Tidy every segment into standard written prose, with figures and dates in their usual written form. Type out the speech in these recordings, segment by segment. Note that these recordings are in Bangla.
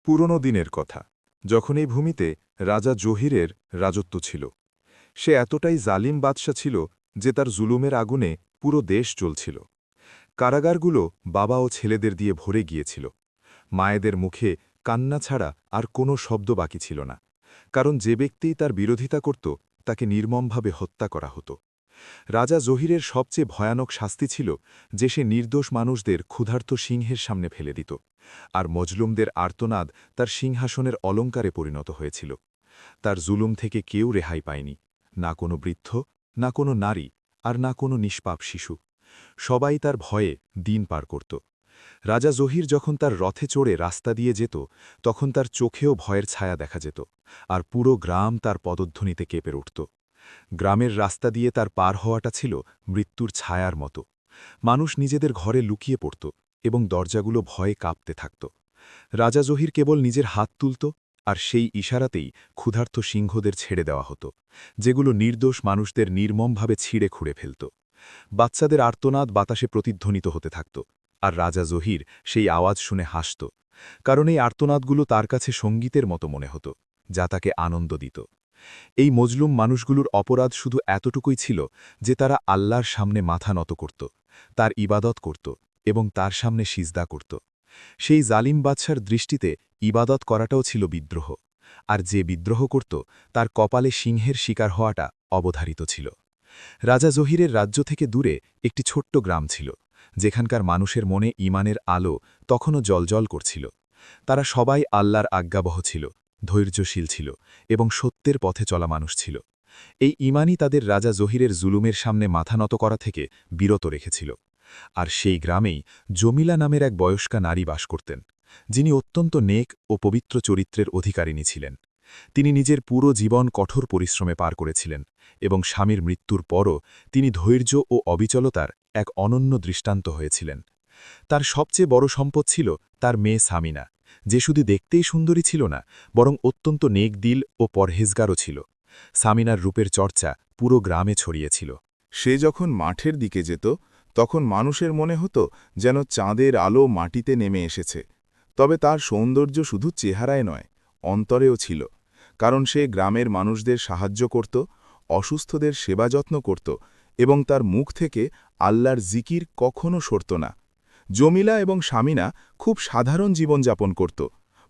পুরনো দিনের কথা, যখন এই ভূমিতে রাজা জহিরের রাজত্ব ছিল। সে এতটাই জালিম বাদশা ছিল যে তার জুলুমের আগুনে পুরো দেশ জ্বলছিল। কারাগারগুলো বাবা ও ছেলেদের দিয়ে ভরে গিয়েছিল। মায়েদের মুখে কান্না ছাড়া আর কোনো শব্দ বাকি ছিল না, কারণ যে ব্যক্তিই তার বিরোধিতা করত তাকে নির্মমভাবে হত্যা করা হতো। রাজা জহিরের সবচেয়ে ভয়ানক শাস্তি ছিল যে সে নির্দোষ মানুষদের ক্ষুধার্ত সিংহের সামনে ফেলে দিত, আর মজলুমদের আর্তনাদ তার সিংহাসনের অলঙ্কারে পরিণত হয়েছিল। তার জুলুম থেকে কেউ রেহাই পায়নি, না কোনো বৃদ্ধ, না কোনো নারী, আর না কোনো নিষ্পাপ শিশু। সবাই তার ভয়ে দিন পার করত। রাজা জহির যখন তার রথে চড়ে রাস্তা দিয়ে যেত, তখন তার চোখেও ভয়ের ছায়া দেখা যেত, আর পুরো গ্রাম তার পদধ্বনিতে কেঁপে উঠত। গ্রামের রাস্তা দিয়ে তার পার হওয়াটা ছিল মৃত্যুর ছায়ার মতো। মানুষ নিজেদের ঘরে লুকিয়ে পড়ত এবং দরজাগুলো ভয়ে কাঁপতে থাকত। রাজা জহির কেবল নিজের হাত তুলত, আর সেই ইশারাতেই ক্ষুধার্ত সিংহদের ছেড়ে দেওয়া হতো, যেগুলো নির্দোষ মানুষদের নির্মমভাবে ছিঁড়ে খুঁড়ে ফেলত। বাচ্চাদের আর্তনাদ বাতাসে প্রতিধ্বনিত হতে থাকত, আর রাজা জহির সেই আওয়াজ শুনে হাসত, কারণ এই আর্তনাদগুলো তার কাছে সঙ্গীতের মতো মনে হতো, যা তাকে আনন্দ দিত। এই মজলুম মানুষগুলোর অপরাধ শুধু এতটুকুই ছিল যে তারা আল্লাহর সামনে মাথা নত করত, তার ইবাদত করত এবং তার সামনে সিজদা করত। সেই জালিম বাদশার দৃষ্টিতে ইবাদত করাটাও ছিল বিদ্রোহ, আর যে বিদ্রোহ করত তার কপালে সিংহের শিকার হওয়াটা অবধারিত ছিল। রাজা জহিরের রাজ্য থেকে দূরে একটি ছোট্ট গ্রাম ছিল, যেখানকার মানুষের মনে ঈমানের আলো তখনও জ্বলজ্বল করছিল। তারা সবাই আল্লাহর আজ্ঞাবহ ছিল, ধৈর্যশীল ছিল এবং সত্যের পথে চলা মানুষ ছিল। এই ঈমানই তাদের রাজা জহিরের জুলুমের সামনে মাথা নত করা থেকে বিরত রেখেছিল। আর সেই গ্রামেই জমিলা নামের এক বয়স্কা নারী বাস করতেন, যিনি অত্যন্ত নেক ও পবিত্র চরিত্রের অধিকারিণী ছিলেন। তিনি নিজের পুরো জীবন কঠোর পরিশ্রমে পার করেছিলেন, এবং স্বামীর মৃত্যুর পরও তিনি ধৈর্য ও অবিচলতার এক অনন্য দৃষ্টান্ত হয়েছিলেন। তার সবচেয়ে বড় সম্পদ ছিল তার মেয়ে সামিনা, যে শুধু দেখতেই সুন্দরী ছিল না, বরং অত্যন্ত নেক দিল ও পরহেজগারও ছিল। সামিনার রূপের চর্চা পুরো গ্রামে ছড়িয়েছিল। সে যখন মাঠের দিকে যেত, তখন মানুষের মনে হতো যেন চাঁদের আলো মাটিতে নেমে এসেছে। তবে তার সৌন্দর্য শুধু চেহারায় নয়, অন্তরেও ছিল, কারণ সে গ্রামের মানুষদের সাহায্য করত, অসুস্থদের সেবা যত্ন করত, এবং তার মুখ থেকে আল্লাহর জিকির কখনো সরত না। জমিলা এবং সামিনা খুব সাধারণ জীবনযাপন করত।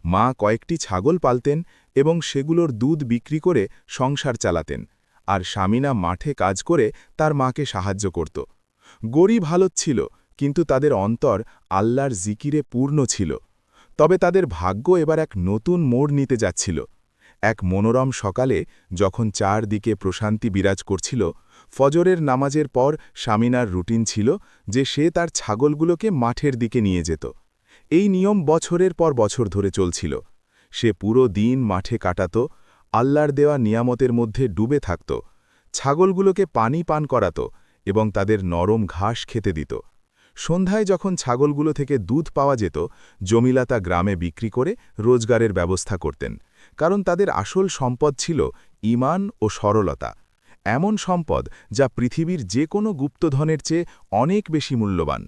মা কয়েকটি ছাগল পালতেন এবং সেগুলোর দুধ বিক্রি করে সংসার চালাতেন, আর সামিনা মাঠে কাজ করে তার মাকে সাহায্য করত। গরিব হালত ছিল, কিন্তু তাদের অন্তর আল্লাহর জিকিরে পূর্ণ ছিল। তবে তাদের ভাগ্য এবার এক নতুন মোড় নিতে যাচ্ছিল। এক মনোরম সকালে, যখন চারদিকে প্রশান্তি বিরাজ করছিল, ফজরের নামাজের পর সামিনার রুটিন ছিল যে সে তার ছাগলগুলোকে মাঠের দিকে নিয়ে যেত। এই নিয়ম বছরের পর বছর ধরে চলছিল। সে পুরো দিন মাঠে কাটাত, আল্লাহর দেওয়া নিয়ামতের মধ্যে ডুবে থাকত, ছাগলগুলোকে পানি পান করাত এবং তাদের নরম ঘাস খেতে দিত। সন্ধ্যায় যখন ছাগলগুলো থেকে দুধ পাওয়া যেত, জমিলা তা গ্রামে বিক্রি করে রোজগারের ব্যবস্থা করতেন, কারণ তাদের আসল সম্পদ ছিল ঈমান ও সরলতা, এমন সম্পদ যা পৃথিবীর যে কোনো গুপ্তধনের চেয়ে অনেক বেশি মূল্যবান।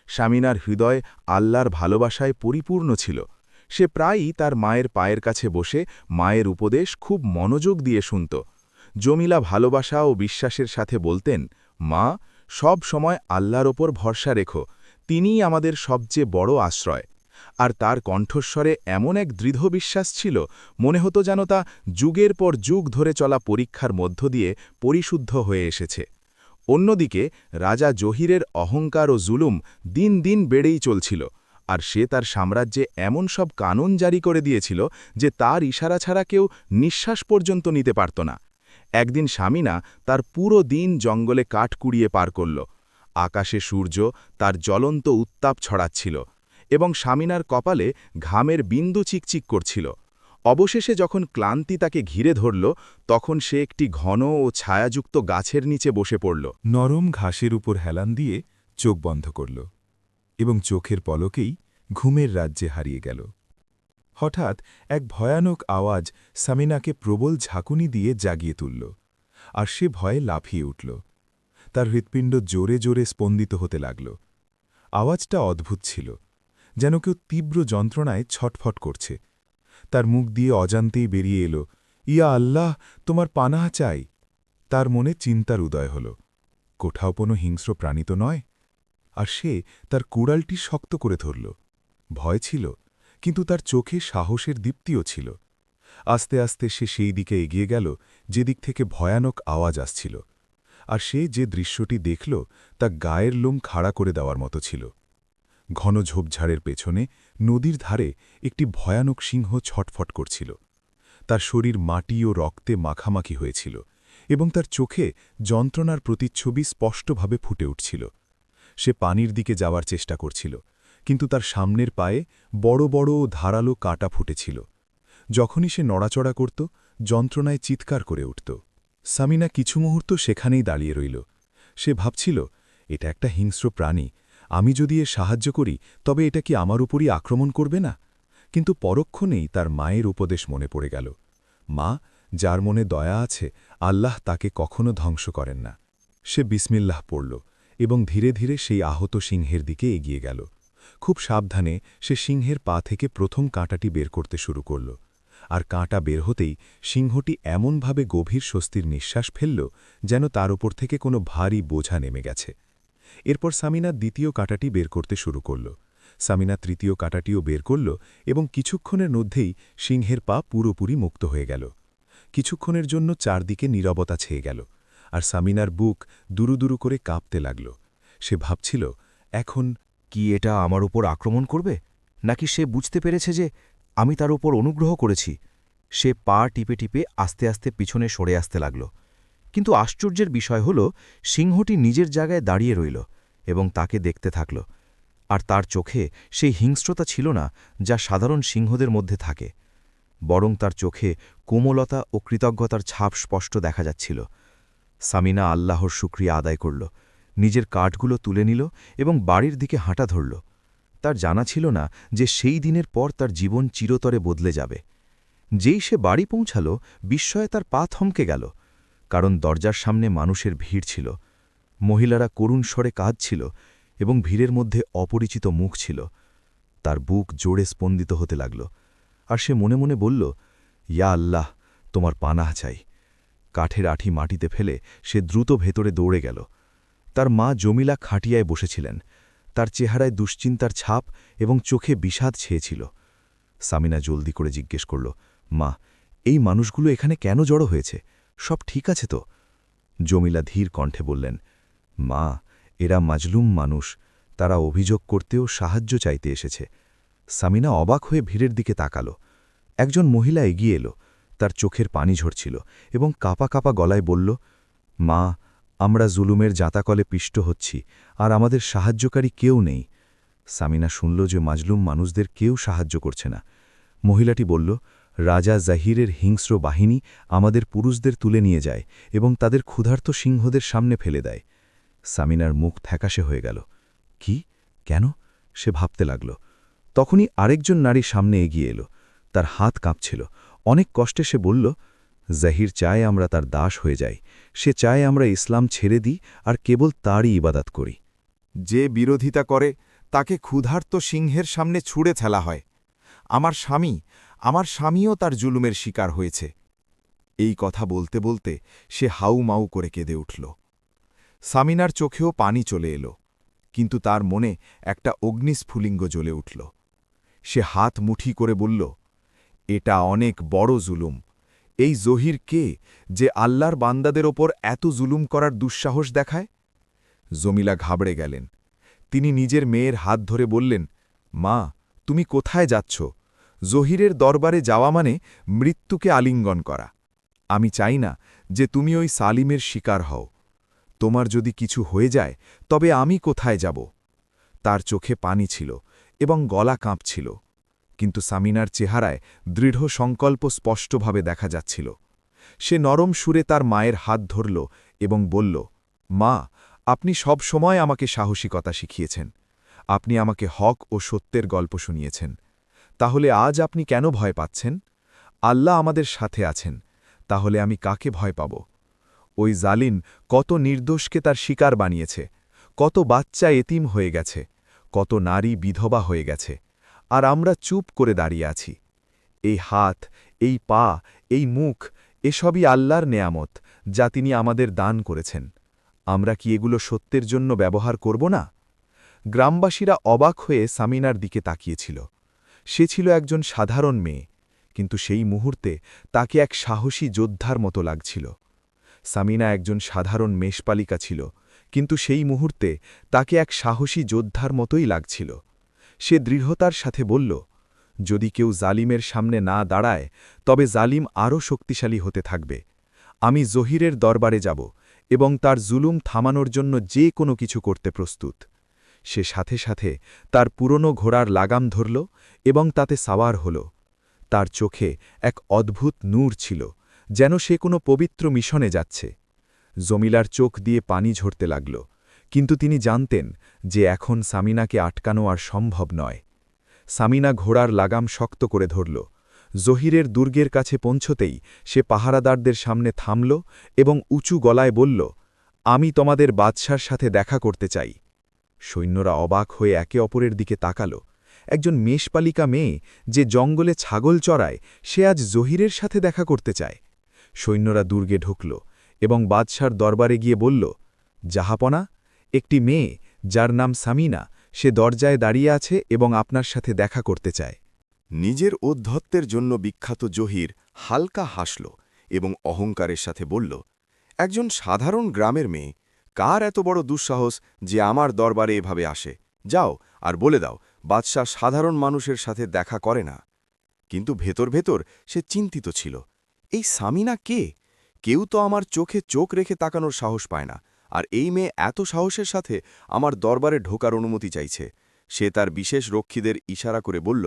সামিনার হৃদয় আল্লাহর ভালোবাসায় পরিপূর্ণ ছিল। সে প্রায়ই তার মায়ের পায়ের কাছে বসে মায়ের উপদেশ খুব মনোযোগ দিয়ে শুনত। জমিলা ভালোবাসা ও বিশ্বাসের সাথে বলতেন, মা, সব সময় আল্লাহর ওপর ভরসা রেখো, তিনিই আমাদের সবচেয়ে বড় আশ্রয়। আর তার কণ্ঠস্বরে এমন এক দৃঢ় বিশ্বাস ছিল, মনে হতো যেন তা যুগের পর যুগ ধরে চলা পরীক্ষার মধ্য দিয়ে পরিশুদ্ধ হয়ে এসেছে। অন্যদিকে রাজা জহিরের অহংকার ও জুলুম দিন দিন বেড়েই চলছিল, আর সে তার সাম্রাজ্যে এমন সব কানুন জারি করে দিয়েছিল যে তার ইশারা ছাড়া কেউ নিঃশ্বাস পর্যন্ত নিতে পারত না। একদিন সামিনা তার পুরো দিন জঙ্গলে কাঠ কুড়িয়ে পার করল। আকাশে সূর্য তার জ্বলন্ত উত্তাপ ছড়াচ্ছিল, এবং সামিনার কপালে ঘামের বিন্দু চিকচিক করছিল। অবশেষে যখন ক্লান্তি তাকে ঘিরে ধরল, তখন সে একটি ঘন ও ছায়াযুক্ত গাছের নিচে বসে পড়ল। নরম ঘাসের উপর হেলান দিয়ে চোখ বন্ধ করল, এবং চোখের পলকেই ঘুমের রাজ্যে হারিয়ে গেল। হঠাৎ এক ভয়ানক আওয়াজ সামিনাকে প্রবল ঝাঁকুনি দিয়ে জাগিয়ে তুলল, আর সে ভয়ে লাফিয়ে উঠল। তার হৃৎপিণ্ড জোরে জোরে স্পন্দিত হতে লাগল। আওয়াজটা অদ্ভুত ছিল, যেন কেউ তীব্র যন্ত্রণায় ছটফট করছে। তার মুখ দিয়ে অজান্তেই বেরিয়ে এলো, ইয়া আল্লাহ, তোমার পানাহ চাই। তার মনে চিন্তার উদয় হল, কোথাও কোনো হিংস্র প্রাণী তো নয়। আর সে তার কুড়ালটি শক্ত করে ধরল। ভয় ছিল, কিন্তু তার চোখে সাহসের দীপ্তিও ছিল। আস্তে আস্তে সে সেই দিকে এগিয়ে গেল যেদিক থেকে ভয়ানক আওয়াজ আসছিল। আর সে যে দৃশ্যটি দেখল তা গায়ের লোম খাড়া করে দেওয়ার মতো ছিল। ঘন ঝোপঝাড়ের পেছনে নদীর ধারে একটি ভয়ানক সিংহ ছটফট করছিল। তার শরীর মাটি ও রক্তে মাখামাখি হয়েছিল এবং তার চোখে যন্ত্রণার প্রতিচ্ছবি স্পষ্টভাবে ফুটে উঠছিল। সে পানির দিকে যাওয়ার চেষ্টা করছিল, কিন্তু তার সামনের পায়ে বড় বড় ও ধারালো কাঁটা ফুটেছিল। যখনই সে নড়াচড়া করত, যন্ত্রণায় চিৎকার করে উঠত। সামিনা কিছু মুহূর্ত সেখানেই দাঁড়িয়ে রইল। সে ভাবছিল, এটা একটা হিংস্র প্রাণী, আমি যদি এর সাহায্য করি তবে এটা কি আমার উপরই আক্রমণ করবে না? কিন্তু পরক্ষণেই তার মায়ের উপদেশ মনে পড়ে গেল। মা, যার মনে দয়া আছে আল্লাহ তাকে কখনো ধ্বংস করেন না। সে বিসমিল্লাহ পড়ল এবং ধীরে ধীরে সেই আহত সিংহের দিকে এগিয়ে গেল। খুব সাবধানে সে সিংহের পা থেকে প্রথম কাঁটাটি বের করতে শুরু করল। আর কাঁটা বের হতেই সিংহটি এমনভাবে গভীর স্বস্তির নিঃশ্বাস ফেলল যেন তার ওপর থেকে কোনো ভারী বোঝা নেমে গেছে। এরপর সামিনা দ্বিতীয় কাঁটাটি বের করতে শুরু করল। সামিনা তৃতীয় কাঁটাটিও বের করল এবং কিছুক্ষণের মধ্যেই সিংহের পা পুরোপুরি মুক্ত হয়ে গেল। কিছুক্ষণের জন্য চারদিকে নীরবতা ছেয়ে গেল, আর সামিনার বুক দুরুদুরু করে কাঁপতে লাগল। সে ভাবছিল, এখন কি এটা আমার উপর আক্রমণ করবে, নাকি সে বুঝতে পেরেছে যে আমি তার উপর অনুগ্রহ করেছি? সে পা টিপে টিপে আস্তে আস্তে পিছনে সরে আসতে লাগল। কিন্তু আশ্চর্যের বিষয় হল, সিংহটি নিজের জায়গায় দাঁড়িয়ে রইল এবং তাকে দেখতে থাকল। আর তার চোখে সেই হিংস্রতা ছিল না যা সাধারণ সিংহদের মধ্যে থাকে, বরং তার চোখে কোমলতা ও কৃতজ্ঞতার ছাপ স্পষ্ট দেখা যাচ্ছিল। সামিনা আল্লাহর শুকরিয়া আদায় করল, নিজের কাঠগুলো তুলে নিল এবং বাড়ির দিকে হাঁটা ধরল। তার জানা ছিল না যে সেই দিনের পর তার জীবন চিরতরে বদলে যাবে। যেই সে বাড়ি পৌঁছাল, বিস্ময়ে তার পা থমকে গেল, কারণ দরজার সামনে মানুষের ভিড় ছিল। মহিলারা করুণ স্বরে কাঁদছিল এবং ভিড়ের মধ্যে অপরিচিত মুখ ছিল। তার বুক জোরে স্পন্দিত হতে লাগল, আর সে মনে মনে বলল, ইয়া আল্লাহ, তোমার পানাহ চাই। কাঠের আঠি মাটিতে ফেলে সে দ্রুত ভেতরে দৌড়ে গেল। তার মা জমিলা খাটিয়ায় বসেছিলেন, তার চেহারায় দুশ্চিন্তার ছাপ এবং চোখে বিষাদ ছেয়েছিল। সামিনা জলদি করে জিজ্ঞেস করল, মা, এই মানুষগুলো এখানে কেন জড়ো হয়েছে? সব ঠিক আছে তো? জমিলা ধীর কণ্ঠে বললেন, মা, এরা মাজলুম মানুষ, তারা অভিযোগ করতেও সাহায্য চাইতে এসেছে। সামিনা অবাক হয়ে ভিড়ের দিকে তাকাল। একজন মহিলা এগিয়ে এলো, তার চোখের পানি ঝরছিল এবং কাঁপা কাঁপা গলায় বলল, মা, আমরা জুলুমের জাঁতাকলে পিষ্ট হচ্ছি, আর আমাদের সাহায্যকারী কেউ নেই। সামিনা শুনল যে মাজলুম মানুষদের কেউ সাহায্য করছে না। মহিলাটি বলল, রাজা জাহিরের হিংস্র বাহিনী আমাদের পুরুষদের তুলে নিয়ে যায় এবং তাদের ক্ষুধার্ত সিংহদের সামনে ফেলে দেয়। সামিনার মুখ ফ্যাকাশে হয়ে গেল। কি? কেন? সে ভাবতে লাগল। তখনই আরেকজন নারী সামনে এগিয়ে এলো, তার হাত কাঁপছিল। অনেক কষ্টে সে বলল, জাহির চায় আমরা তার দাস হয়ে যাই, সে চায় আমরা ইসলাম ছেড়ে দিই আর কেবল তারই ইবাদত করি। যে বিরোধিতা করে তাকে ক্ষুধার্ত সিংহের সামনে ছুঁড়ে ফেলা হয়। আমার স্বামীও তার জুলুমের শিকার হয়েছে। এই কথা বলতে বলতে সে হাউ মাউ করে কেঁদে উঠল। সামিনার চোখেও পানি চলে এলো, কিন্তু তার মনে একটা অগ্নিস্ফুলিঙ্গ জ্বলে উঠল। সে হাত মুঠি করে বলল, এটা অনেক বড় জুলুম। এই জহির কে, যে আল্লাহর বান্দাদের ওপর এত জুলুম করার দুঃসাহস দেখায়? জমিলা ঘাবড়ে গেলেন। তিনি নিজের মেয়ের হাত ধরে বললেন, মা, তুমি কোথায় যাচ্ছ? জহিরের দরবারে যাওয়া মানে মৃত্যুকে আলিঙ্গন করা। আমি চাই না যে তুমি ওই সালিমের শিকার হও। তোমার যদি কিছু হয়ে যায় তবে আমি কোথায় যাব? তার চোখে পানি ছিল এবং গলা কাঁপছিল, কিন্তু সামিনার চেহারায় দৃঢ় সংকল্প স্পষ্টভাবে দেখা যাচ্ছিল। সে নরম সুরে তার মায়ের হাত ধরল এবং বলল, মা, আপনি সব সময় আমাকে সাহসিকতা শিখিয়েছেন। আপনি আমাকে হক ও সত্যের গল্প শুনিয়েছেন। তাহলে আজ আপনি কেন ভয় পাচ্ছেন? আল্লাহ আমাদের সাথে আছেন, তাহলে আমি কাকে ভয় পাব? ওই জালিম কত নির্দোষকে তার শিকার বানিয়েছে, কত বাচ্চা এতিম হয়ে গেছে, কত নারী বিধবা হয়ে গেছে, আর আমরা চুপ করে দাঁড়িয়ে আছি। এই হাত, এই পা, এই মুখ, এসবই আল্লাহর নেয়ামত, যা তিনি আমাদের দান করেছেন। আমরা কি এগুলো সত্যের জন্য ব্যবহার করব না? গ্রামবাসীরা অবাক হয়ে সামিনার দিকে তাকিয়েছিল। সে ছিল একজন সাধারণ মেয়ে, কিন্তু সেই মুহূর্তে তাকে এক সাহসী যোদ্ধার মতো লাগছিল। সামিনা একজন সাধারণ মেষপালিকা ছিল, কিন্তু সেই মুহূর্তে তাকে এক সাহসী যোদ্ধার মতোই লাগছিল। সে দৃঢ়তার সাথে বলল, যদি কেউ জালিমের সামনে না দাঁড়ায়, তবে জালিম আরও শক্তিশালী হতে থাকবে। আমি জহিরের দরবারে যাব এবং তার জুলুম থামানোর জন্য যে কোনো কিছু করতে প্রস্তুত। সে সাথে সাথে তার পুরনো ঘোড়ার লাগাম ধরল এবং তাতে সাওয়ার হল। তার চোখে এক অদ্ভুত নূর ছিল, যেন সে কোনো পবিত্র মিশনে যাচ্ছে। জমিলার চোখ দিয়ে পানি ঝরতে লাগল, কিন্তু তিনি জানতেন যে এখন সামিনাকে আটকানো আর সম্ভব নয়। সামিনা ঘোড়ার লাগাম শক্ত করে ধরল। জহিরের দুর্গের কাছে পৌঁছতেই সে পাহারাদারদের সামনে থামল এবং উঁচু গলায় বলল, আমি তোমাদের বাদশার সাথে দেখা করতে চাই। সৈন্যরা অবাক হয়ে একে অপরের দিকে তাকাল। একজন মেষপালিকা মেয়ে যে জঙ্গলে ছাগল চড়ায়, সে আজ জহিরের সাথে দেখা করতে চায়। সৈন্যরা দুর্গে ঢুকল এবং বাদশার দরবারে গিয়ে বলল, জাহাপনা, একটি মেয়ে যার নাম সামিনা, সে দরজায় দাঁড়িয়ে আছে এবং আপনার সাথে দেখা করতে চায়। নিজের ঔদ্ধত্যের জন্য বিখ্যাত জহির হালকা হাসল এবং অহংকারের সাথে বলল, একজন সাধারণ গ্রামের মেয়ে, কার এত বড় দুঃসাহস যে আমার দরবারে এভাবে আসে? যাও আর বলে দাও, বাদশাহ সাধারণ মানুষের সাথে দেখা করে না। কিন্তু ভেতর ভেতর সে চিন্তিত ছিল, এই সামিনা কে? কেউ তো আমার চোখে চোখ রেখে তাকানোর সাহস পায় না, আর এই মেয়ে এত সাহসের সাথে আমার দরবারে ঢোকার অনুমতি চাইছে। সে তার বিশেষ রক্ষীদের ইশারা করে বলল,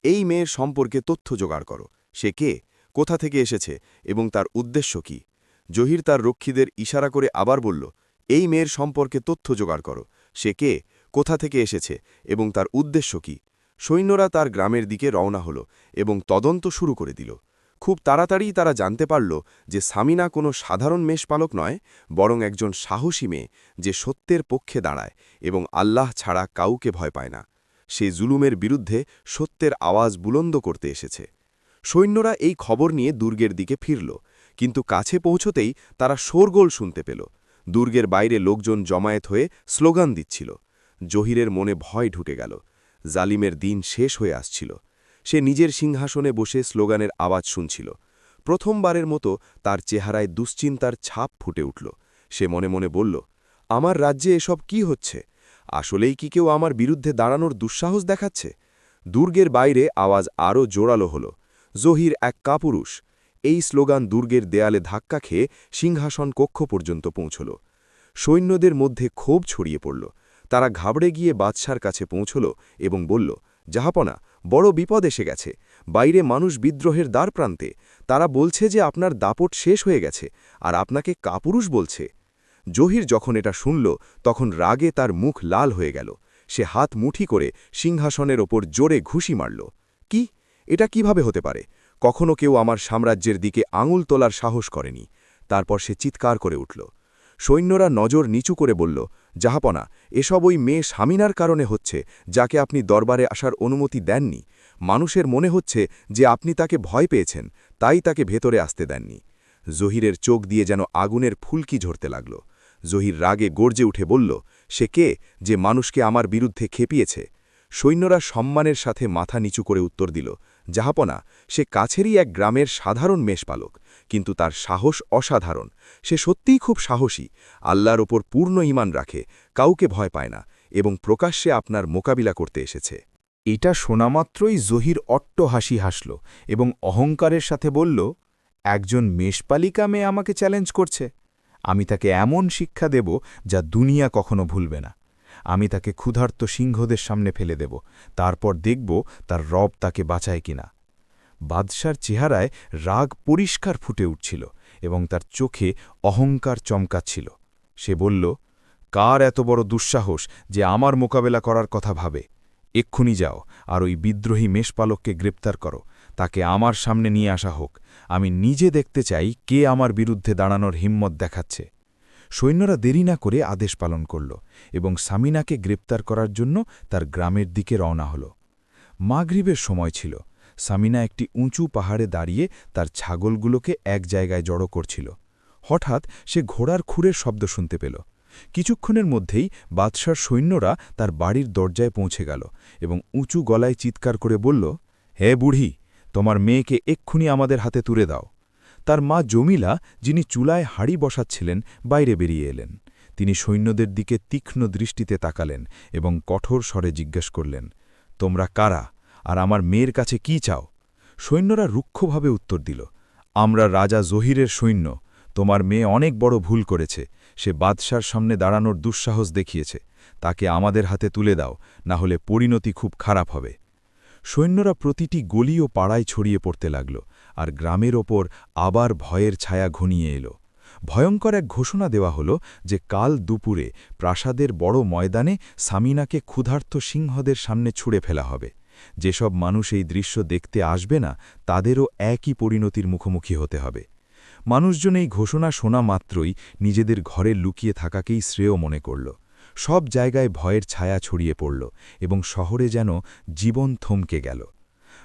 এই মেয়ের সম্পর্কে তথ্য জোগাড় করো। সে কে, কোথা থেকে এসেছে এবং তার উদ্দেশ্য কি? জহির তার রক্ষীদের ইশারা করে আবার বলল, এই মেয়ের সম্পর্কে তথ্য জোগাড় করো। সে কে, কোথা থেকে এসেছে এবং তার উদ্দেশ্য কি? সৈন্যরা তার গ্রামের দিকে রওনা হল এবং তদন্ত শুরু করে দিল। খুব তাড়াতাড়ি তারা জানতে পারল যে সামিনা কোনো সাধারণ মেষপালক নয়, বরং একজন সাহসী মেয়ে যে সত্যের পক্ষে দাঁড়ায় এবং আল্লাহ ছাড়া কাউকে ভয় পায় না। সে জুলুমের বিরুদ্ধে সত্যের আওয়াজ বুলন্দ করতে এসেছে। সৈন্যরা এই খবর নিয়ে দুর্গের দিকে ফিরল, কিন্তু কাছে পৌঁছতেই তারা শোরগোল শুনতে পেল। দুর্গের বাইরে লোকজন জমায়েত হয়ে স্লোগান দিচ্ছিল। জহিরের মনে ভয় ঢুকে গেল। জালিমের দিন শেষ হয়ে আসছিল। সে নিজের সিংহাসনে বসে স্লোগানের আওয়াজ শুনছিল। প্রথমবারের মতো তার চেহারায় দুশ্চিন্তার ছাপ ফুটে উঠল। সে মনে মনে বলল, আমার রাজ্যে এসব কি হচ্ছে? আসলেই কি কেউ আমার বিরুদ্ধে দাঁড়ানোর দুঃসাহস দেখাচ্ছে? দুর্গের বাইরে আওয়াজ আরও জোরালো হল, জহির এক কাপুরুষ। এই স্লোগান দুর্গের দেয়ালে ধাক্কা খেয়ে সিংহাসন কক্ষ পর্যন্ত পৌঁছল। সৈন্যদের মধ্যে ক্ষোভ ছড়িয়ে পড়ল। তারা ঘাবড়ে গিয়ে বাদশার কাছে পৌঁছল এবং বলল, জাহাপনা, বড় বিপদ এসে গেছে। বাইরে মানুষ বিদ্রোহের দ্বারপ্রান্তে। তারা বলছে যে আপনার দাপট শেষ হয়ে গেছে, আর আপনাকে কাপুরুষ বলছে। জহির যখন এটা শুনল, তখন রাগে তার মুখ লাল হয়ে গেল। সে হাত মুঠি করে সিংহাসনের ওপর জোরে ঘুষি মারল। কি? এটা কিভাবে হতে পারে? কখনো কেউ আমার সাম্রাজ্যের দিকে আঙুল তোলার সাহস করেনি। তারপর সে চিৎকার করে উঠল। সৈন্যরা নজর নিচু করে বলল, জাহাপনা, এসব ওই মেয়ে সামিনার কারণে হচ্ছে, যাকে আপনি দরবারে আসার অনুমতি দেননি। মানুষের মনে হচ্ছে যে আপনি তাকে ভয় পেয়েছেন, তাই তাকে ভেতরে আসতে দেননি। জহিরের চোখ দিয়ে যেন আগুনের ফুলকি ঝরতে লাগল। জহির রাগে গর্জে উঠে বলল, সে কে যে মানুষকে আমার বিরুদ্ধে খেপিয়েছে? সৈন্যরা সম্মানের সাথে মাথা নিচু করে উত্তর দিল, জাহাপনা, সে কাছেরই এক গ্রামের সাধারণ মেষপালক, কিন্তু তার সাহস অসাধারণ। সে সত্যিই খুব সাহসী, আল্লাহর ওপর পূর্ণ ঈমান রাখে, কাউকে ভয় পায় না এবং প্রকাশ্যে আপনার মোকাবিলা করতে এসেছে। এটা শোনামাত্রই জহির অট্ট হাসি হাসল এবং অহংকারের সাথে বলল, একজন মেষপালিকা মেয়ে আমাকে চ্যালেঞ্জ করছে। আমি তাকে এমন শিক্ষা দেব যা দুনিয়া কখনো ভুলবে না। আমি তাকে ক্ষুধার্ত সিংহদের সামনে ফেলে দেব, তারপর দেখব তার রব তাকে বাঁচায় কিনা। বাদশার চেহারায় রাগ পরিষ্কার ফুটে উঠছিল এবং তার চোখে অহংকার চমকাচ্ছিল। সে বলল, কার এত বড় দুঃসাহস যে আমার মোকাবেলা করার কথা ভাবে? এক্ষুনি যাও আর ওই বিদ্রোহী মেষপালককে গ্রেপ্তার করো, তাকে আমার সামনে নিয়ে আসা হোক। আমি নিজে দেখতে চাই কে আমার বিরুদ্ধে দাঁড়ানোর হিম্মত দেখাচ্ছে। সৈন্যরা দেরি না করে আদেশ পালন করল এবং সামিনাকে গ্রেপ্তার করার জন্য তার গ্রামের দিকে রওনা হল। মাগরিবের সময় ছিল। সামিনা একটি উঁচু পাহাড়ে দাঁড়িয়ে তার ছাগলগুলোকে এক জায়গায় জড়ো করছিল। হঠাৎ সে ঘোড়ার খুরের শব্দ শুনতে পেল। কিছুক্ষণের মধ্যেই বাদশার সৈন্যরা তার বাড়ির দরজায় পৌঁছে গেল এবং উঁচু গলায় চিৎকার করে বলল, হে বুড়ি, তোমার মেয়েকে এক্ষুনি আমাদের হাতে তুলে দাও। তার মা জমিলা, যিনি চুলায় হাঁড়ি বসাচ্ছিলেন, বাইরে বেরিয়ে এলেন। তিনি সৈন্যদের দিকে তীক্ষ্ণ দৃষ্টিতে তাকালেন এবং কঠোর স্বরে জিজ্ঞেস করলেন, তোমরা কারা, আর আমার মেয়ের কাছে কি চাও? সৈন্যরা রুক্ষভাবে উত্তর দিল, আমরা রাজা জহিরের সৈন্য। তোমার মেয়ে অনেক বড় ভুল করেছে। সে বাদশার সামনে দাঁড়ানোর দুঃসাহস দেখিয়েছে। তাকে আমাদের হাতে তুলে দাও, না হলে পরিণতি খুব খারাপ হবে। সৈন্যরা প্রতিটি গলি ও পাড়ায় ছড়িয়ে পড়তে লাগল, আর গ্রামের ওপর আবার ভয়ের ছায়া ঘনিয়ে এল। ভয়ঙ্কর এক ঘোষণা দেওয়া হল যে কাল দুপুরে প্রাসাদের বড় ময়দানে সামিনাকে ক্ষুধার্ত সিংহদের সামনে ছুঁড়ে ফেলা হবে। যেসব মানুষ এই দৃশ্য দেখতে আসবে না, তাদেরও একই পরিণতির মুখোমুখি হতে হবে। মানুষজন এই ঘোষণা শোনা মাত্রই নিজেদের ঘরে লুকিয়ে থাকাকেই শ্রেয় মনে করল। সব জায়গায় ভয়ের ছায়া ছড়িয়ে পড়ল এবং শহরে যেন জীবন থমকে গেল।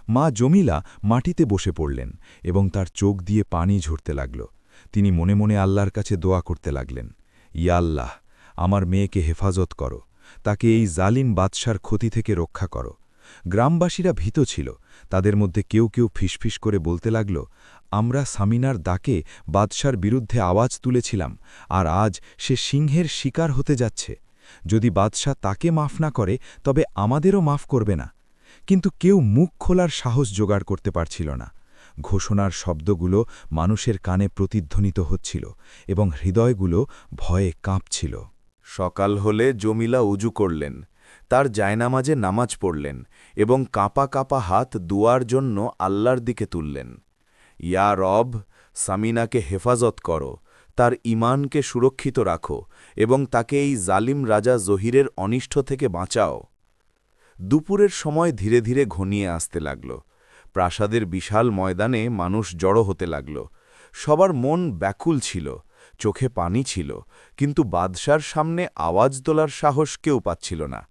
মা জমিলা মাটিতে বসে পড়লেন এবং তার চোখ দিয়ে পানি ঝরতে লাগল। তিনি মনে মনে আল্লাহর কাছে দোয়া করতে লাগলেন, ইয়া আল্লাহ, আমার মেয়েকে হেফাজত করো, তাকে এই জালিম বাদশার ক্ষতি থেকে রক্ষা করো। গ্রামবাসীরা ভীত ছিল। তাদের মধ্যে কেউ কেউ ফিসফিস করে বলতে লাগল, আমরা সামিনার ডাকে বাদশার বিরুদ্ধে আওয়াজ তুলেছিলাম, আর আজ সে সিংহের শিকার হতে যাচ্ছে। যদি বাদশা তাকে মাফ না করে, তবে আমাদেরও মাফ করবে না। কিন্তু কেউ মুখ খোলার সাহস জোগাড় করতে পারছিল না। ঘোষণার শব্দগুলো মানুষের কানে প্রতিধ্বনিত হচ্ছিল এবং হৃদয়গুলো ভয়ে কাঁপছিল। সকাল হলে জমিলা উজু করলেন, তার জায়নামাজে নামাজ পড়লেন এবং কাঁপা কাঁপা হাত দুয়ার জন্য আল্লাহর দিকে তুললেন। ইয়া রব, সামিনাকে হেফাজত করো, তার ঈমানকে সুরক্ষিত রাখো এবং তাকে এই জালিম রাজা জহিরের অনিষ্ট থেকে বাঁচাও। দুপুরের সময় ধীরে ধীরে ঘনিয়ে আসতে লাগল। প্রাসাদের বিশাল ময়দানে মানুষ জড়ো হতে লাগল। সবার মন ব্যাকুল ছিল, চোখে পানি ছিল, কিন্তু বাদশার সামনে আওয়াজ তোলার সাহস কেউ পাচ্ছিল না।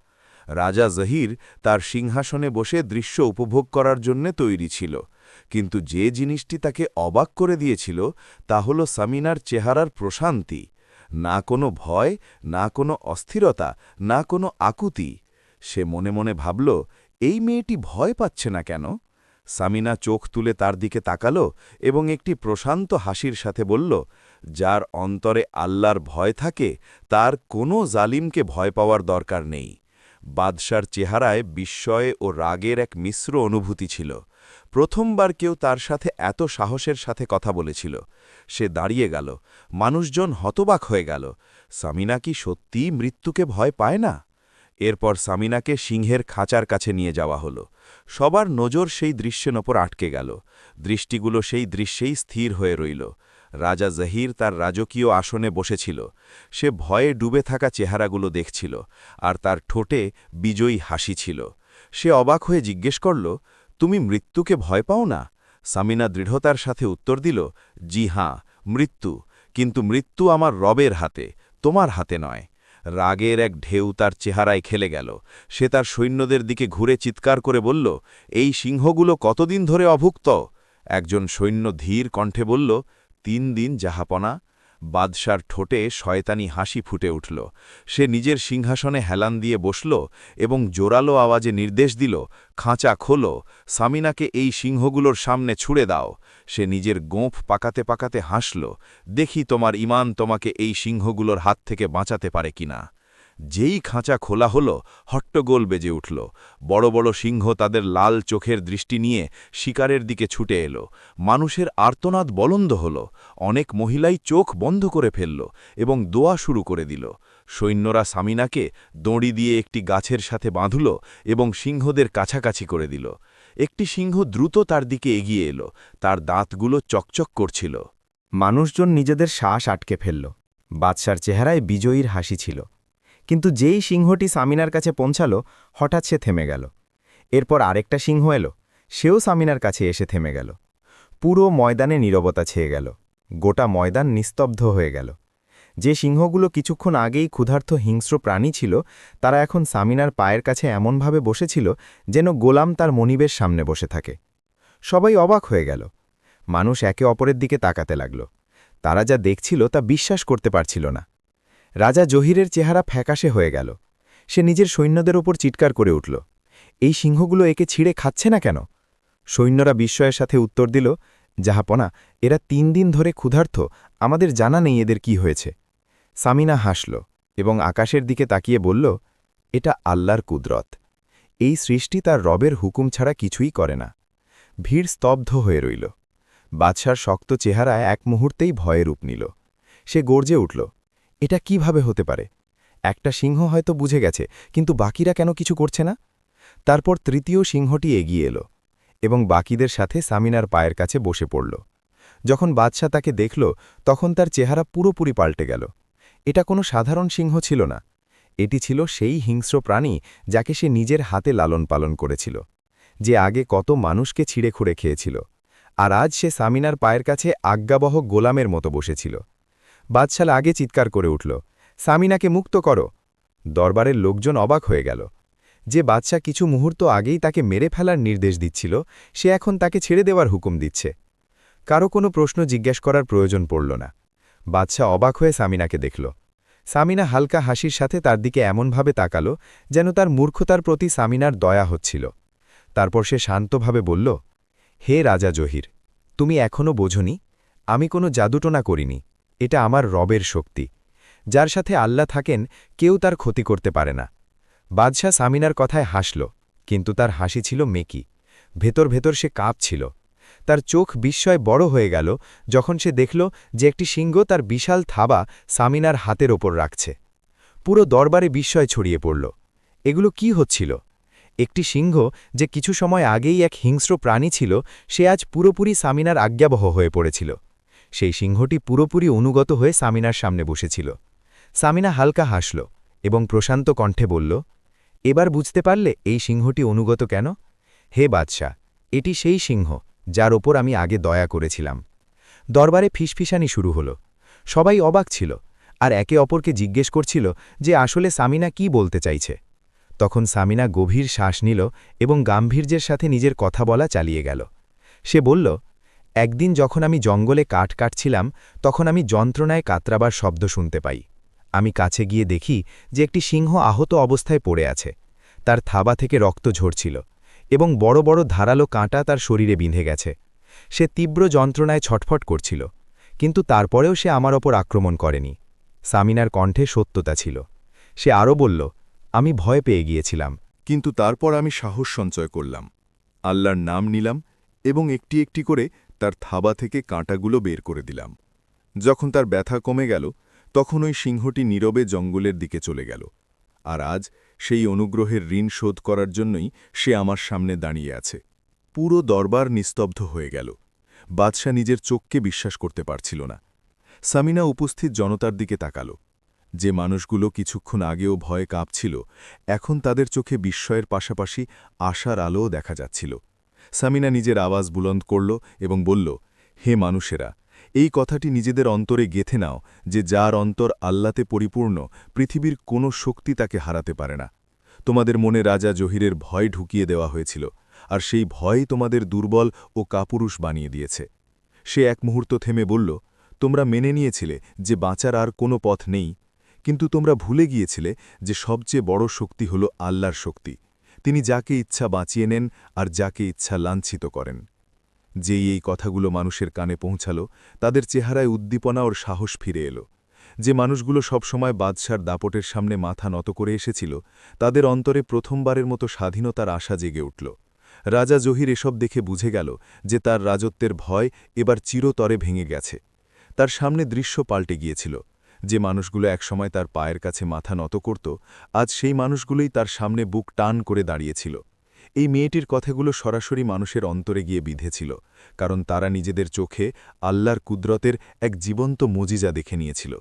রাজা জহির তার সিংহাসনে বসে দৃশ্য উপভোগ করার জন্য তৈরি ছিল, কিন্তু যে জিনিসটি তাকে অবাক করে দিয়েছিল তা হল সামিনার চেহারার প্রশান্তি। না কোনো ভয়, না কোনো অস্থিরতা, না কোনো আকুতি। সে মনে মনে ভাবল, এই মেয়েটি ভয় পাচ্ছে না কেন? সামিনা চোখ তুলে তার দিকে তাকাল এবং একটি প্রশান্ত হাসির সাথে বলল, যার অন্তরে আল্লাহর ভয় থাকে, তার কোনো জালিমকে ভয় পাওয়ার দরকার নেই। বাদশার চেহারায় বিস্ময়ে ও রাগের এক মিশ্র অনুভূতি ছিল। প্রথমবার কেউ তার সাথে এত সাহসের সাথে কথা বলেছিল। সে দাঁড়িয়ে গেল। মানুষজন হতবাক হয়ে গেল। সামিনা কি সত্যিই মৃত্যুকে ভয় পায় না? এরপর সামিনাকে সিংহের খাঁচার কাছে নিয়ে যাওয়া হলো। সবার নজর সেই দৃশ্যের ওপর আটকে গেল। দৃষ্টিগুলো সেই দৃশ্যেই স্থির হয়ে রইল। রাজা জহির তার রাজকীয় আসনে বসেছিল। সে ভয়ে ডুবে থাকা চেহারাগুলো দেখছিল, আর তার ঠোঁটে বিজয়ী হাসি ছিল। সে অবাক হয়ে জিজ্ঞেস করল, তুমি মৃত্যুকে ভয় পাও না? সামিনা দৃঢ়তার সাথে উত্তর দিল, জি হাঁ, মৃত্যু, কিন্তু মৃত্যু আমার রবের হাতে, তোমার হাতে নয়। রাগের এক ঢেউ তার চেহারায় খেলে গেল। সে তার সৈন্যদের দিকে ঘুরে চিৎকার করে বলল, এই সিংহগুলো কতদিন ধরে অভুক্ত? একজন সৈন্য ধীর কণ্ঠে বলল, 3 দিন জাহাপনা। বাদশার ঠোঁটে শয়তানি হাসি ফুটে উঠল। সে নিজের সিংহাসনে হেলান দিয়ে বসল এবং জোরালো আওয়াজে নির্দেশ দিল, খাঁচা খোলো, সামিনাকে এই সিংহগুলোর সামনে ছুঁড়ে দাও। সে নিজের গোঁফ পাকাতে পাকাতে হাসল, দেখি তোমার ঈমান তোমাকে এই সিংহগুলোর হাত থেকে বাঁচাতে পারে কিনা। যেই খাঁচা খোলা হল, হট্টগোল বেজে উঠল। বড় বড় সিংহ তাদের লাল চোখের দৃষ্টি নিয়ে শিকারের দিকে ছুটে এলো। মানুষের আর্তনাদ বলন্দ হল। অনেক মহিলাই চোখ বন্ধ করে ফেলল এবং দোয়া শুরু করে দিল। সৈন্যরা সামিনাকে দড়ি দিয়ে একটি গাছের সাথে বাঁধল এবং সিংহদের কাছাকাছি করে দিল। একটি সিংহ দ্রুত তার দিকে এগিয়ে এলো। তার দাঁতগুলো চকচক করছিল। মানুষজন নিজেদের শ্বাস আটকে ফেলল। বাদশার চেহারায় বিজয়ীর হাসি ছিল। কিন্তু যেই সিংহটি সামিনার কাছে পৌঁছাল, হঠাৎ সে থেমে গেল। এরপর আরেকটা সিংহ এলো, সেও সামিনার কাছে এসে থেমে গেল। পুরো ময়দানে নীরবতা ছেয়ে গেল। গোটা ময়দান নিস্তব্ধ হয়ে গেল। যে সিংহগুলো কিছুক্ষণ আগেই ক্ষুধার্ত হিংস্র প্রাণী ছিল, তারা এখন সামিনার পায়ের কাছে এমনভাবে বসেছিল যেন গোলাম তার মনিবের সামনে বসে থাকে। সবাই অবাক হয়ে গেল। মানুষ একে অপরের দিকে তাকাতে লাগল। তারা যা দেখছিল তা বিশ্বাস করতে পারছিল না। রাজা জহিরের চেহারা ফ্যাকাশে হয়ে গেল। সে নিজের সৈন্যদের ওপর চিৎকার করে উঠল, এই সিংহগুলো একে ছিঁড়ে খাচ্ছে না কেন? সৈন্যরা বিস্ময়ের সাথে উত্তর দিল, জাহাপনা, এরা ৩ দিন ধরে ক্ষুধার্ত, আমাদের জানা নেই এদের কি হয়েছে। সামিনা হাসল এবং আকাশের দিকে তাকিয়ে বলল, এটা আল্লাহর কুদরত। এই সৃষ্টি তার রবের হুকুম ছাড়া কিছুই করে না। ভিড় স্তব্ধ হয়ে রইল। বাদশার শক্ত চেহারা এক মুহূর্তেই ভয়ে রূপ নিল। সে গর্জে উঠল, এটা কিভাবে হতে পারে? একটা সিংহ হয়তো বুঝে গেছে, কিন্তু বাকিরা কেন কিছু করছে না? তারপর তৃতীয় সিংহটি এগিয়ে এলো এবং বাকিদের সাথে সামিনার পায়ের কাছে বসে পড়ল। যখন বাদশা তাকে দেখল, তখন তার চেহারা পুরোপুরি পাল্টে গেল। এটা কোনো সাধারণ সিংহ ছিল না। এটি ছিল সেই হিংস্র প্রাণী যাকে সে নিজের হাতে লালন পালন করেছিল, যে আগে কত মানুষকে ছিঁড়ে খুঁড়ে খেয়েছিল। আর আজ সে সামিনার পায়ের কাছে আজ্ঞাবহ গোলামের মতো বসেছিল। বাদশাল আগে চিৎকার করে উঠল, সামিনাকে মুক্ত করো। দরবারের লোকজন অবাক হয়ে গেল। যে বাদশা কিছু মুহূর্ত আগেই তাকে মেরে ফেলার নির্দেশ দিচ্ছিল, সে এখন তাকে ছেড়ে দেওয়ার হুকুম দিচ্ছে। কারো কোনো প্রশ্ন জিজ্ঞেস করার প্রয়োজন পড়ল না। বাদশা অবাক হয়ে সামিনাকে দেখল। সামিনা হালকা হাসির সাথে তার দিকে এমনভাবে তাকাল যেন তার মূর্খতার প্রতি সামিনার দয়া হচ্ছিল। তারপর সে শান্তভাবে বলল, হে রাজা জহির, তুমি এখনও বোঝনি, আমি কোনো জাদুটোনা করিনি। এটা আমার রবের শক্তি। যার সাথে আল্লাহ থাকেন, কেউ তার ক্ষতি করতে পারে না। বাদশাহ সামিনার কথায় হাসল, কিন্তু তার হাসি ছিল মেকি। ভেতর ভেতর সে কাঁপছিল। তার চোখ বিস্ময় বড় হয়ে গেল যখন সে দেখল যে একটি সিংহ তার বিশাল থাবা সামিনার হাতের ওপর রাখছে। পুরো দরবারে বিস্ময় ছড়িয়ে পড়ল। এগুলো কি হচ্ছিল? একটি সিংহ, যে কিছু সময় আগেই এক হিংস্র প্রাণী ছিল, সে আজ পুরোপুরি সামিনার আজ্ঞাবহ হয়ে পড়েছিল। সেই সিংহটি পুরোপুরি অনুগত হয়ে সামিনার সামনে বসেছিল। সামিনা হালকা হাসল এবং প্রশান্ত কণ্ঠে বলল, এবার বুঝতে পারলে এই সিংহটি অনুগত কেন? হে বাদশাহ, এটি সেই সিংহ যার ওপর আমি আগে দয়া করেছিলাম। দরবারে ফিসফিসানি শুরু হল। সবাই অবাক ছিল আর একে অপরকে জিজ্ঞেস করছিল যে আসলে সামিনা কি বলতে চাইছে। তখন সামিনা গভীর শ্বাস নিল এবং গাম্ভীর্যের সাথে নিজের কথা বলা চালিয়ে গেল। সে বলল, একদিন যখন আমি জঙ্গলে কাঠ কাটছিলাম, তখন আমি যন্ত্রণায় কাতরাবার শব্দ শুনতে পাই। আমি কাছে গিয়ে দেখি যে একটি সিংহ আহত অবস্থায় পড়ে আছে। তার থাবা থেকে রক্ত ঝরছিল এবং বড় বড় ধারালো কাঁটা তার শরীরে বিঁধে গেছে। সে তীব্র যন্ত্রণায় ছটফট করছিল, কিন্তু তারপরেও সে আমার ওপর আক্রমণ করেনি। সামিনার কণ্ঠে সত্যতা ছিল। সে আরও বলল, আমি ভয় পেয়ে গিয়েছিলাম, কিন্তু তারপর আমি সাহস সঞ্চয় করলাম, আল্লাহর নাম নিলাম এবং একটি একটি করে তার থাবা থেকে কাঁটাগুলো বের করে দিলাম। যখন তার ব্যথা কমে গেল, তখন ওই সিংহটি নীরবে জঙ্গলের দিকে চলে গেল। আর আজ সেই অনুগ্রহের ঋণ শোধ করার জন্যই সে আমার সামনে দাঁড়িয়ে আছে। পুরো দরবার নিস্তব্ধ হয়ে গেল। বাদশা নিজের চোখকে বিশ্বাস করতে পারছিল না। সামিনা উপস্থিত জনতার দিকে তাকাল। যে মানুষগুলো কিছুক্ষণ আগেও ভয়ে কাঁপছিল, এখন তাদের চোখে বিস্ময়ের পাশাপাশি আশার আলোও দেখা যাচ্ছিল। সামিনা নিজের আওয়াজ বুলন্দ করল এবং বলল, হে মানুষেরা, এই কথাটি নিজেদের অন্তরে গেঁথে নাও যে যার অন্তর আল্লাতে পরিপূর্ণ, পৃথিবীর কোনো শক্তি তাকে হারাতে পারে না। তোমাদের মনে রাজা জহিরের ভয় ঢুকিয়ে দেওয়া হয়েছিল, আর সেই ভয়ই তোমাদের দুর্বল ও কাপুরুষ বানিয়ে দিয়েছে। সে এক মুহূর্ত থেমে বলল, তোমরা মেনে নিয়েছিলে যে বাঁচার আর কোনো পথ নেই, কিন্তু তোমরা ভুলে গিয়েছিলে যে সবচেয়ে বড় শক্তি হল আল্লাহর শক্তি। তিনি যাকে ইচ্ছা বাঁচিয়ে নেন আর যাকে ইচ্ছা লাঞ্ছিত করেন। যেই এই কথাগুলো মানুষের কানে পৌঁছাল, তাদের চেহারায় উদ্দীপনা ওর সাহস ফিরে এলো। যে মানুষগুলো সবসময় বাদশার দাপটের সামনে মাথা নত করে এসেছিল, তাদের অন্তরে প্রথমবারের মতো স্বাধীনতার আশা জেগে উঠল। রাজা জহির এসব দেখে বুঝে গেল যে তার রাজত্বের ভয় এবার চিরতরে ভেঙে গেছে। তার সামনে দৃশ্য পাল্টে গিয়েছিল। যে মানুষগুলো একসময় তার পায়ের কাছে মাথা নত করত, আজ সেই মানুষগুলোই তার সামনে বুক টান করে দাঁড়িয়েছিল। এই মেয়েটির কথাগুলো সরাসরি মানুষের অন্তরে গিয়ে বিঁধেছিল, কারণ তারা নিজেদের চোখে আল্লাহর কুদরতের এক জীবন্ত মজিজা দেখে নিয়েছিল।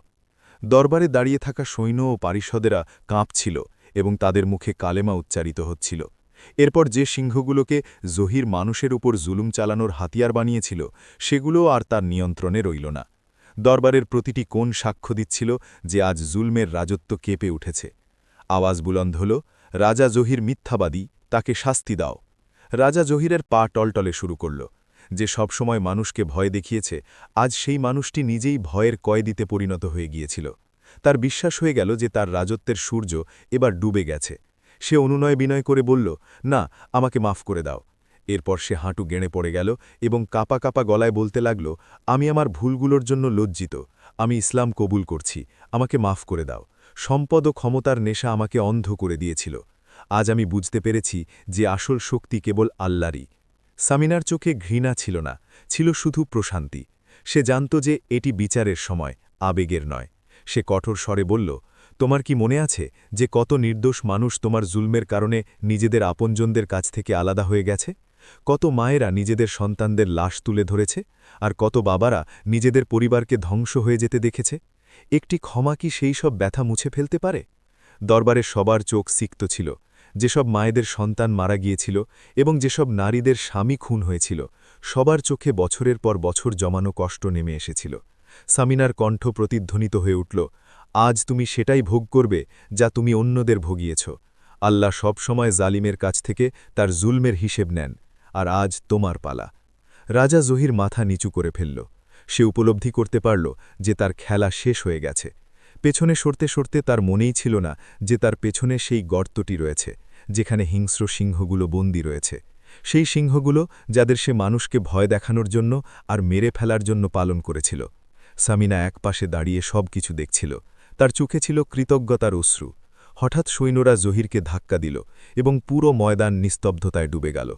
দরবারে দাঁড়িয়ে থাকা সৈন্য ও পারিষদেরা কাঁপছিল এবং তাদের মুখে কালেমা উচ্চারিত হচ্ছিল। এরপর যে সিংহগুলোকে জহির মানুষের উপর জুলুম চালানোর হাতিয়ার বানিয়েছিল, সেগুলোও আর তার নিয়ন্ত্রণে রইল না। দরবারের প্রতিটি কোণ সাক্ষ্য দিচ্ছিল যে আজ জুলমের রাজত্ব কেঁপে উঠেছে। আওয়াজ বুলন্দ হল, রাজা জহির মিথ্যাবাদী, তাকে শাস্তি দাও। রাজা জহিরের পা টলটলে শুরু করল। যে সবসময় মানুষকে ভয় দেখিয়েছে, আজ সেই মানুষটি নিজেই ভয়ের কয়েদিতে পরিণত হয়ে গিয়েছিল। তার বিশ্বাস হয়ে গেল যে তার রাজত্বের সূর্য এবার ডুবে গেছে। সে অনুনয় বিনয় করে বলল, না, আমাকে মাফ করে দাও। এরপর সে হাঁটু গেঁড়ে পড়ে গেল এবং কাপা কাপা গলায় বলতে লাগল, আমি আমার ভুলগুলোর জন্য লজ্জিত, আমি ইসলাম কবুল করছি, আমাকে মাফ করে দাও। সম্পদ ও ক্ষমতার নেশা আমাকে অন্ধ করে দিয়েছিল। আজ আমি বুঝতে পেরেছি যে আসল শক্তি কেবল আল্লাহরই। সামিনার চোখে ঘৃণা ছিল না, ছিল শুধু প্রশান্তি। সে জানত যে এটি বিচারের সময়, আবেগের নয়। সে কঠোর স্বরে বলল, তোমার কি মনে আছে যে কত নির্দোষ মানুষ তোমার জুলমের কারণে নিজেদের আপনজনদের কাছ থেকে আলাদা হয়ে গেছে? কত মায়েরা নিজেদের সন্তানদের লাশ তুলে ধরেছে, আর কত বাবারা নিজেদের পরিবারকে ধ্বংস হয়ে যেতে দেখেছে? একটি ক্ষমা কি সেই সব ব্যথা মুছে ফেলতে পারে? দরবারে সবার চোখ সিক্ত ছিল। যেসব মায়েদের সন্তান মারা গিয়েছিল এবং যেসব নারীদের স্বামী খুন হয়েছিল, সবার চোখে বছরের পর বছর জমানো কষ্ট নেমে এসেছিল। সামিনার কণ্ঠ প্রতিধ্বনিত হয়ে উঠল, আজ তুমি সেটাই ভোগ করবে যা তুমি অন্যদের ভোগিয়েছ। আল্লাহ সবসময় জালিমের কাছ থেকে তার জুলমের হিসেব নেন, আর আজ তোমার পালা। রাজা জহির মাথা নিচু করে ফেলল। সে উপলব্ধি করতে পারল যে তার খেলা শেষ হয়ে গেছে। পেছনে সরতে সরতে তার মনেই ছিল না যে তার পেছনে সেই গর্তটি রয়েছে, যেখানে হিংস্র সিংহগুলো বন্দী রয়েছে। সেই সিংহগুলো যাদের সে মানুষকে ভয় দেখানোর জন্য আর মেরে ফেলার জন্য পালন করেছিল। সামিনা একপাশে দাঁড়িয়ে সব কিছু দেখছিল। তার চোখে ছিল কৃতজ্ঞতার অশ্রু। হঠাৎ সৈন্যরা জহিরকে ধাক্কা দিল এবং পুরো ময়দান নিস্তব্ধতায় ডুবে গেল।